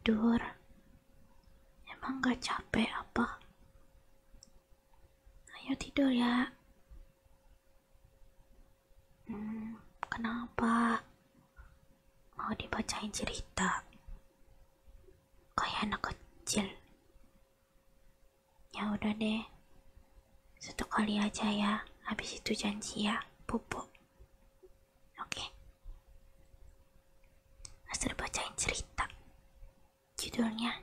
tidur. Emang gak capek apa? Ayo tidur ya. Kenapa? Mau dibacain cerita? Kayak anak kecil. Ya udah deh. Satu kali aja ya. Habis itu janji ya, pupuk. Oke. Asal bacain cerita. Judulnya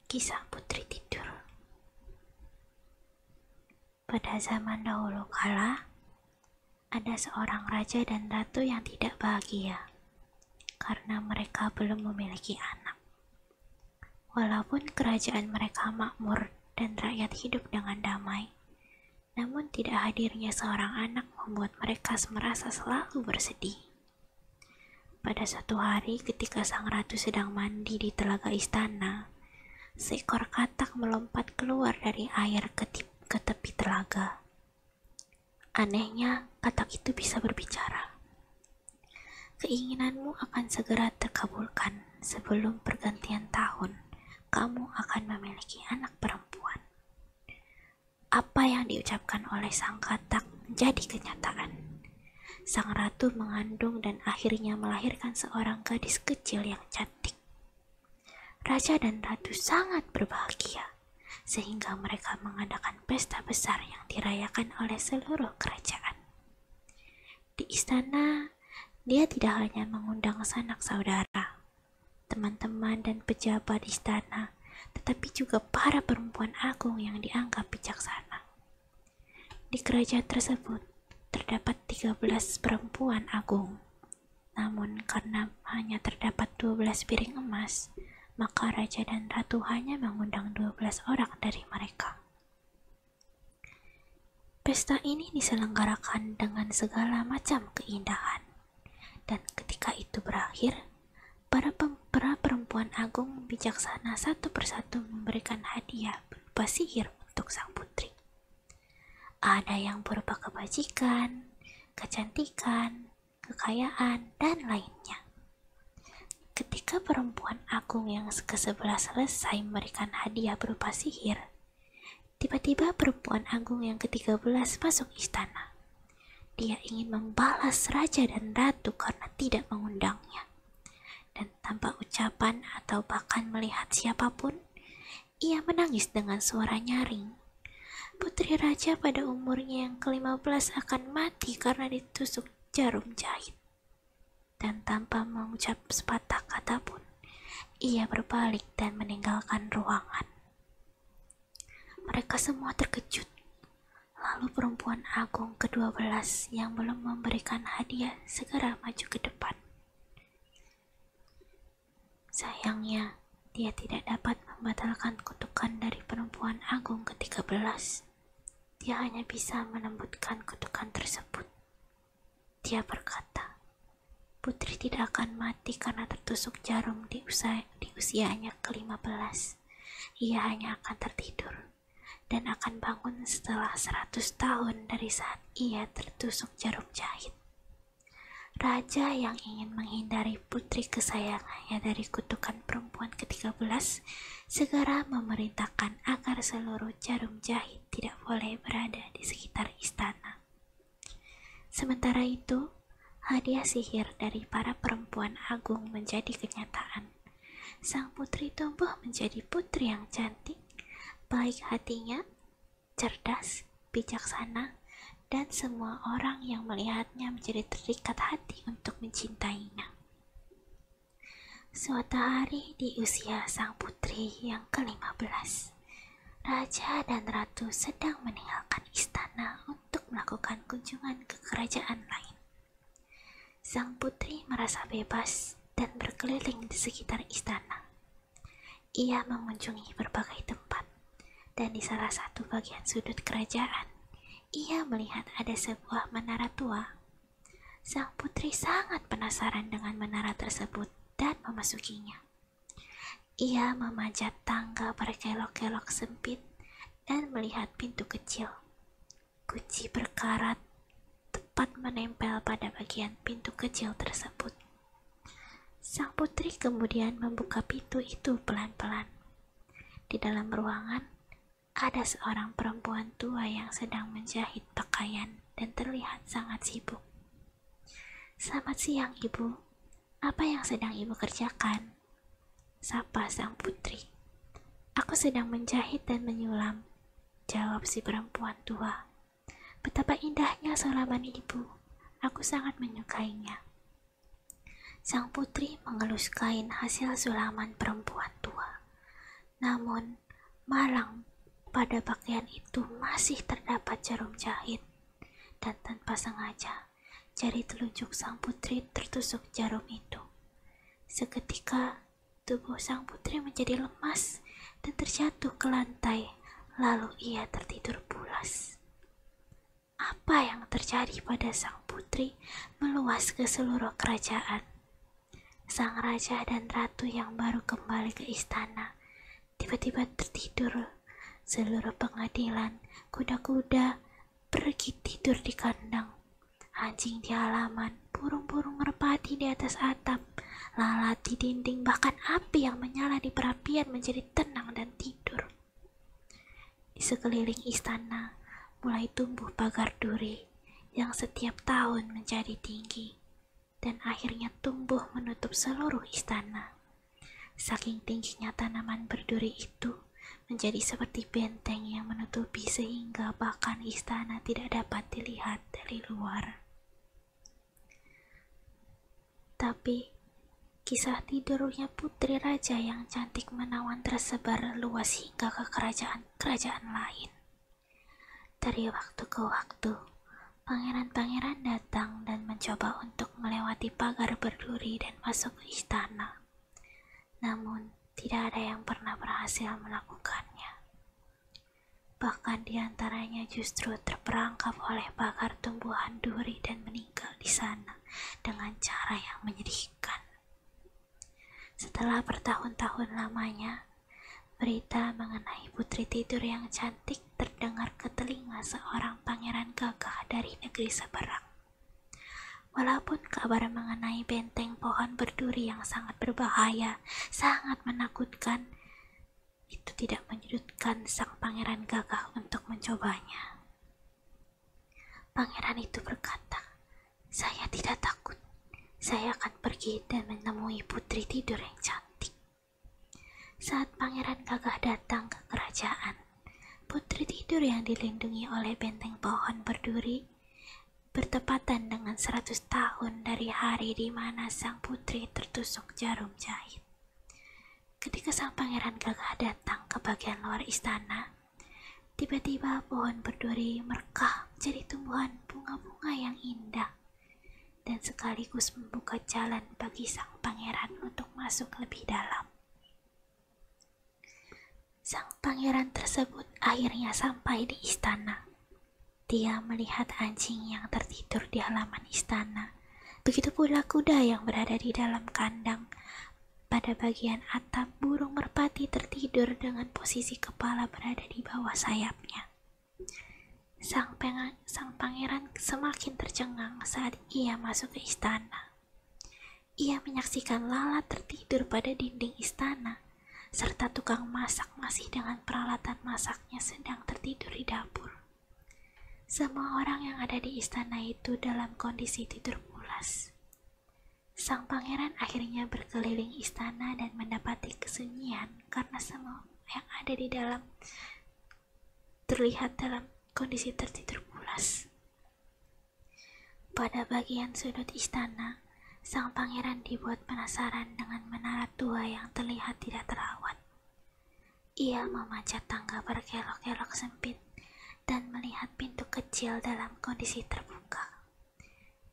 Kisah Putri Tidur. Pada zaman dahulu kala, ada seorang raja dan ratu yang tidak bahagia karena mereka belum memiliki anak. Walaupun kerajaan mereka makmur dan rakyat hidup dengan damai, namun tidak hadirnya seorang anak membuat mereka merasa selalu bersedih. Pada suatu hari ketika sang ratu sedang mandi di telaga istana, seekor katak melompat keluar dari air ke tepi telaga. Anehnya, katak itu bisa berbicara. Keinginanmu akan segera terkabulkan sebelum pergantian tahun. Kamu akan memiliki anak perempuan. Apa yang diucapkan oleh sang katak menjadi kenyataan. Sang ratu mengandung dan akhirnya melahirkan seorang gadis kecil yang cantik. Raja dan ratu sangat berbahagia, sehingga mereka mengadakan pesta besar yang dirayakan oleh seluruh kerajaan. Di istana, dia tidak hanya mengundang sanak saudara, teman-teman dan pejabat istana, tetapi juga para perempuan agung yang dianggap bijaksana. Di kerajaan tersebut, terdapat 13 perempuan agung. Namun karena hanya terdapat 12 piring emas, maka raja dan ratu hanya mengundang 12 orang dari mereka. Pesta ini diselenggarakan dengan segala macam keindahan. Dan ketika itu berakhir, para perempuan agung bijaksana satu persatu memberikan hadiah berupa sihir untuk sang putri. Ada yang berupa kebajikan, kecantikan, kekayaan, dan lainnya. Ketika perempuan agung yang ke-11 selesai memberikan hadiah berupa sihir, tiba-tiba perempuan agung yang ke-13 masuk istana. Dia ingin membalas raja dan ratu karena tidak mengundangnya. Dan tanpa ucapan atau bahkan melihat siapapun, ia menangis dengan suara nyaring. Putri raja pada umurnya yang ke-15 akan mati karena ditusuk jarum jahit. Dan tanpa mengucap sepatah kata pun, ia berbalik dan meninggalkan ruangan. Mereka semua terkejut. Lalu perempuan agung ke-12 yang belum memberikan hadiah segera maju ke depan. Sayangnya, dia tidak dapat membatalkan kutukan dari perempuan agung ke-13. Dia hanya bisa menembutkan kutukan tersebut. Dia berkata, putri tidak akan mati karena tertusuk jarum di usianya ke-15. Ia hanya akan tertidur dan akan bangun setelah 100 tahun dari saat ia tertusuk jarum jahit. Raja yang ingin menghindari putri kesayangannya dari kutukan perempuan ke-13 segera memerintahkan agar seluruh jarum jahit tidak boleh berada di sekitar istana. Sementara itu, hadiah sihir dari para perempuan agung menjadi kenyataan. Sang putri tumbuh menjadi putri yang cantik, baik hatinya, cerdas, bijaksana, dan semua orang yang melihatnya menjadi terikat hati untuk mencintainya. Suatu hari di usia sang putri yang ke-15, raja dan ratu sedang meninggalkan istana untuk melakukan kunjungan ke kerajaan lain. Sang putri merasa bebas dan berkeliling di sekitar istana. Ia mengunjungi berbagai tempat, dan di salah satu bagian sudut kerajaan, ia melihat ada sebuah menara tua. Sang putri sangat penasaran dengan menara tersebut dan memasukinya. Ia memanjat tangga berkelok-kelok sempit dan melihat pintu kecil. Kunci berkarat tepat menempel pada bagian pintu kecil tersebut. Sang putri kemudian membuka pintu itu pelan-pelan. Di dalam ruangan, ada seorang perempuan tua yang sedang menjahit pakaian dan terlihat sangat sibuk. "Selamat siang, Ibu. Apa yang sedang Ibu kerjakan?" sapa sang putri. "Aku sedang menjahit dan menyulam," jawab si perempuan tua. "Betapa indahnya sulaman Ibu. Aku sangat menyukainya." Sang putri mengelus kain hasil sulaman perempuan tua. Namun, malang pada pakaian itu masih terdapat jarum jahit, dan tanpa sengaja, jari telunjuk sang putri tertusuk jarum itu. Seketika, tubuh sang putri menjadi lemas dan terjatuh ke lantai, lalu ia tertidur pulas. Apa yang terjadi pada sang putri meluas ke seluruh kerajaan. Sang raja dan ratu yang baru kembali ke istana tiba-tiba tertidur. Seluruh pengadilan, kuda-kuda pergi tidur di kandang, anjing di halaman, burung-burung merpati di atas atap, lalat di dinding, bahkan api yang menyala di perapian menjadi tenang dan tidur. Di sekeliling istana mulai tumbuh pagar duri yang setiap tahun menjadi tinggi dan akhirnya tumbuh menutup seluruh istana. Saking tingginya tanaman berduri itu menjadi seperti benteng yang menutupi sehingga bahkan istana tidak dapat dilihat dari luar. Tapi kisah tidurnya putri raja yang cantik menawan tersebar luas hingga ke kerajaan-kerajaan lain. Dari waktu ke waktu, pangeran-pangeran datang dan mencoba untuk melewati pagar berduri dan masuk ke istana. Namun, tidak ada yang pernah berhasil melakukannya. Bahkan diantaranya justru terperangkap oleh pagar tumbuhan duri dan meninggal di sana dengan cara yang menyedihkan. Setelah bertahun-tahun lamanya, berita mengenai putri tidur yang cantik terdengar ke telinga seorang pangeran gagah dari negeri seberang. Walaupun kabar mengenai benteng pohon berduri yang sangat berbahaya, sangat menakutkan, itu tidak menyurutkan sang pangeran gagah untuk mencobanya. Pangeran itu berkata, "Saya tidak takut. Saya akan pergi dan menemui putri tidur yang cantik." Saat pangeran gagah datang ke kerajaan, putri tidur yang dilindungi oleh benteng pohon berduri bertepatan dengan 100 tahun dari hari di mana sang putri tertusuk jarum jahit. Ketika sang pangeran gagah datang ke bagian luar istana, tiba-tiba pohon berduri merekah menjadi tumbuhan bunga-bunga yang indah dan sekaligus membuka jalan bagi sang pangeran untuk masuk lebih dalam. Sang pangeran tersebut akhirnya sampai di istana. Dia melihat anjing yang tertidur di halaman istana. Begitu pula kuda yang berada di dalam kandang. Pada bagian atap, burung merpati tertidur dengan posisi kepala berada di bawah sayapnya. Sang pangeran semakin tercengang saat ia masuk ke istana. Ia menyaksikan lalat tertidur pada dinding istana, serta tukang masak masih dengan peralatan masaknya sedang tertidur di dapur. Semua orang yang ada di istana itu dalam kondisi tidur pulas. Sang pangeran akhirnya berkeliling istana dan mendapati kesunyian karena semua yang ada di dalam terlihat dalam kondisi tertidur pulas. Pada bagian sudut istana, sang pangeran dibuat penasaran dengan menara tua yang terlihat tidak terawat. Ia memanjat tangga berkelok-kelok sempit dan melihat pintu kecil dalam kondisi terbuka.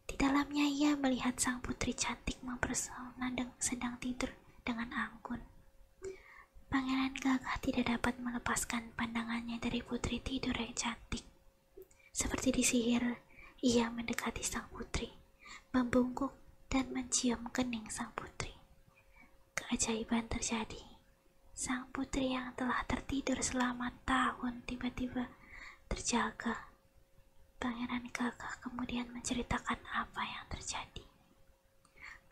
Di dalamnya ia melihat sang putri cantik mempesona sedang tidur dengan anggun. Pangeran gagah tidak dapat melepaskan pandangannya dari putri tidur yang cantik. Seperti disihir, ia mendekati sang putri, membungkuk dan mencium kening sang putri. Keajaiban terjadi. Sang putri yang telah tertidur selama tahun tiba-tiba terjaga. Pangeran gagah kemudian menceritakan apa yang terjadi.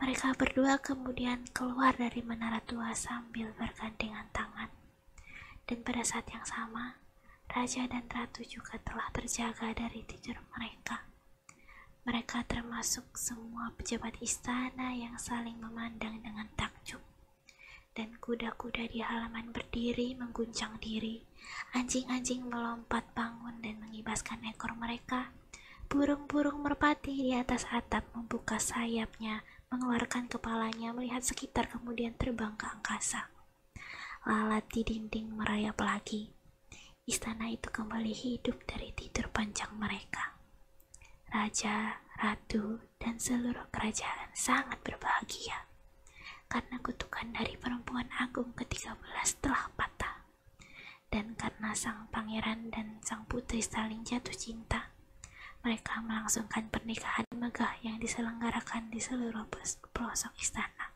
Mereka berdua kemudian keluar dari menara tua sambil bergandengan tangan. Dan pada saat yang sama, Raja dan Ratu juga telah terjaga dari tidur mereka. Mereka termasuk semua pejabat istana yang saling memandang dengan takjub. Dan kuda-kuda di halaman berdiri mengguncang diri, anjing-anjing melompat bangun dan mengibaskan ekor mereka, burung-burung merpati di atas atap membuka sayapnya, mengeluarkan kepalanya melihat sekitar kemudian terbang ke angkasa. Lalat di dinding merayap lagi. Istana itu kembali hidup dari tidur panjang mereka. Raja, ratu, dan seluruh kerajaan sangat berbahagia karena kutukan dari perempuan agung ke-13 telah patah. Dan karena sang pangeran dan sang putri saling jatuh cinta, mereka melangsungkan pernikahan megah yang diselenggarakan di seluruh pelosok istana.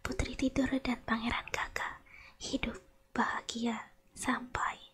Putri tidur dan pangeran gagah hidup bahagia sampai